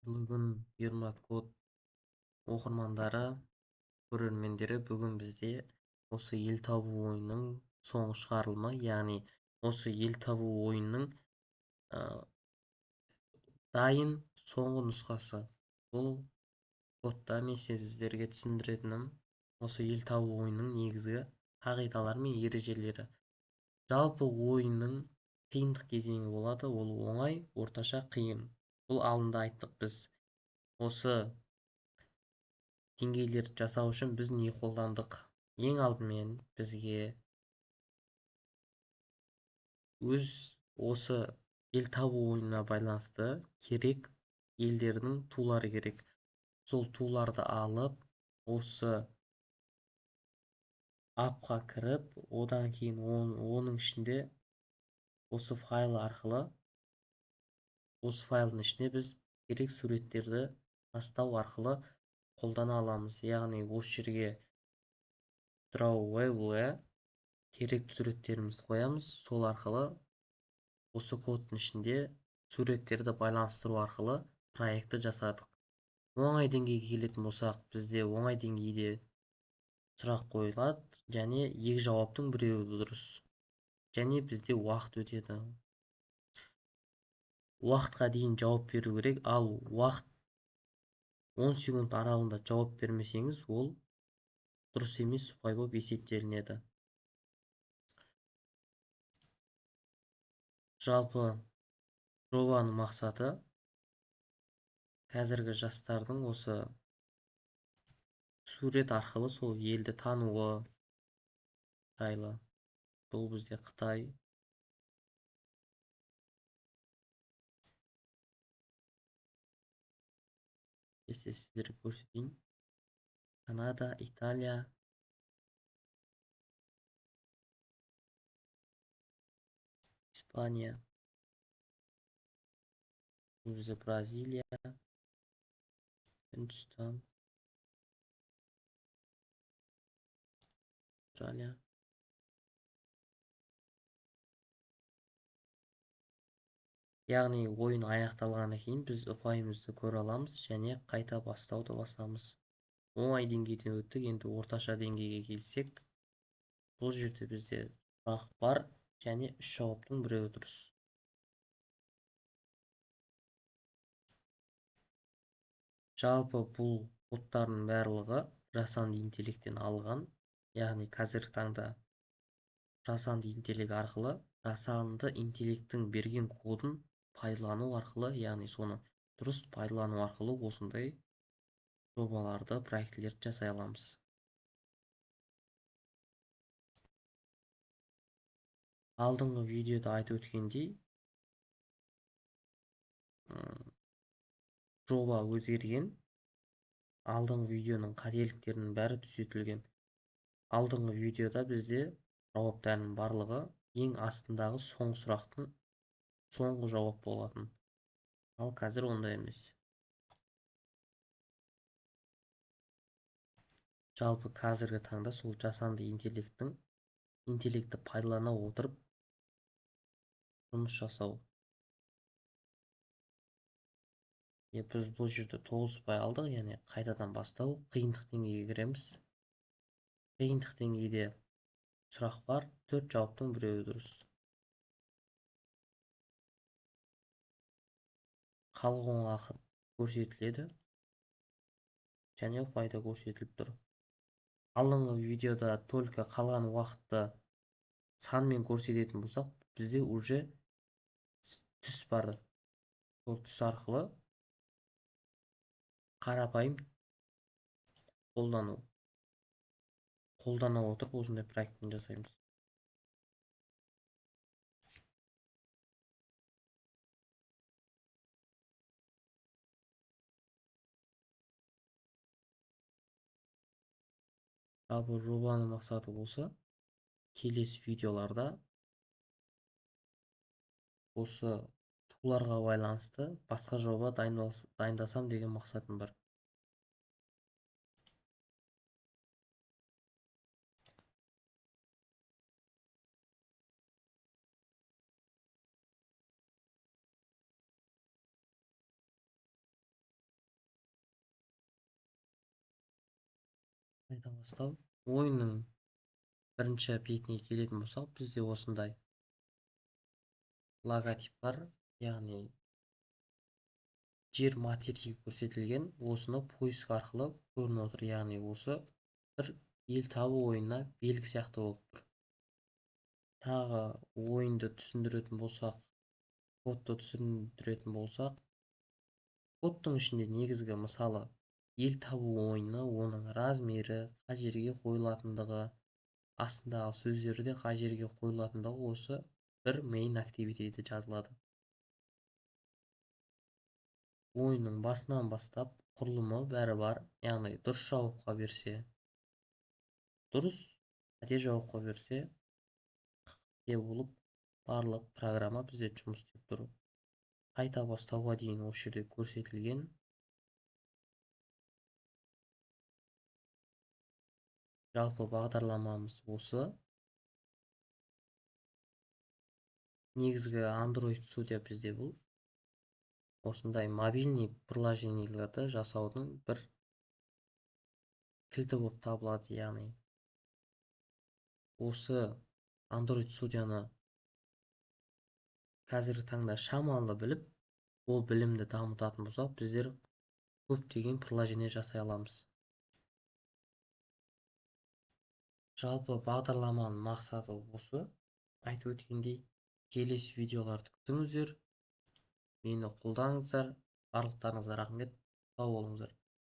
Бүгін Ермат код оқырмандары, көрермендері, бүгін бізде осы ел табу ойынның соңғы шығарылымы, яғни осы ел табу ойынның дайын соңғы нұсқасы. Бұл кодта мен сіздерге түсіндіретінім осы ел табу ойынның негізгі қағидалары мен ережелері. Жалпы ойынның қиындық кезеңі болады, ол оңай, орташа, қиын. Бұл алдында айттық біз. Осы деңгейлерді жасау үшін біз не қолдандық? Ең алдымен бізге осы ел табу ойынына байланысты керек елдердің тулары керек. Сол туларды алып, осы апқа кіріп, одан кейін оның ішінде осы файл арқылы, осы файлдың ішіне біз керек суреттерді тастау арқылы қолдана аламыз. Яғни осы жерге drawable керек суреттерімізді қоямыз. Сол арқылы осы кодтың ішінде суреттерді байланыстыру арқылы проектті жасадық. Оңай деңгейге келетін болсақ, бізде оңай деңгейде сұрақ қойылады, және екі жауаптың біреуі дұрыс. Және бізде уақыт өтеді. Уақытқа дейін жауап беру керек, ал уақыт 10 секунд аралығында жауап бермесеңіз, ол дұрыс емес, ұпай болып есептелінеді. Жалпы жобаның мақсаты қазіргі жастардың осы сурет арқылы сол елді тануы жайлы. Бұл бізде Қытай. Сіздерге көрсетейін. Канада, Италия, Испания, Бразилия, Үндістан, Австралия. Яғни ойын аяқталғаннан кейін біз ұпайымызды көре аламыз және қайта бастауды басамыз. Оңай деңгейден өттік, енді орташа деңгейге келсек, бұл жерде бізде сұрақ бар және 3 жауаптың біреуі дұрыс. Жалпы бұл кодтардың барлығы жасанды интеллекттен алған, яғни қазіргі таңда жасанды интеллект арқылы, жасанды интеллекттің берген кодын пайдалану арқылы, яғни соны дұрыс пайдалану арқылы осындай жобаларды, проектілерді жасай аламыз. Алдыңғы видеода айтып өткендей, жоба өзгерген, алдыңғы видеоның қателіктерінің бәрі түзетілген. Алдыңғы видеода бізде жауаптардың барлығы ең астындағы соңғы сұрақтың соңғы жауап болатын. Ал қазір ондай емес. Жалпы қазіргі таңда сол жасанды интеллектті пайдалана отырып жұмыс жасау. Біз бұл жерде 9 ұпай алдық, яғни қайтадан бастау. Қиындық деңгейге кіреміз. Қиындық деңгейде сұрақ бар, 4 жауаптың біреуі дұрыс. Қалған уақыт көрсетіледі және ұпайда көрсетіліп тұр. Алдыңғы видеода только қалған уақытты санмен көрсететін болсақ, бізде уже түс барды. Сол түс арқылы қарапайым қолдана отырып осындай проектін жасаймыз. Жалпы жобаның мақсаты болса, келесі видеоларда осы туларға байланысты басқа жоба дайындасам деген мақсатым бар. бастау. Ойынның бірінші бетіне келетін болсақ, бізде осындай логотип бар, яғни жер материгі көрсетілген. Осыны поиск арқылы көрініп отыр, яғни осы бір ел табу ойынына белгі сияқты болып тұр. Тағы ойынды түсіндіретін болсақ, кодты түсіндіретін болсақ, кодтың ішінде негізгі мысалы ел табу ойыны, оның размері, қай жерге қойылатындығы, астындағы сөздерде қай жерге қойылатындығы осы бір main activity'де жазылады. Ойынның басынан бастап құрылымы бәрі бар, яғни дұрыс жауапқа берсе дұрыс, қате жауапқа берсе қате болып барлық программа бізде жұмыс істеп тұр. Қайта бастауға дейін осы жерде көрсетілген. Жалпы бағдарламамыз осы. Негізгі Android Studio бізде бұл. Осындай мобильный приложениелерді жасаудың бір кілті болып табылады. Яғни осы Android Studio'ны қазіргі таңда шамалы біліп, ол білімді дамытатын болсақ, біздер көптеген приложение жасай аламыз. Жалпы бағдарламаның мақсаты осы. Айтып өткендей, келесі видеоларды күтіңіздер. Мені қолдаңыздар. Барлықтарыңызға рахмет. Сау болыңыздар.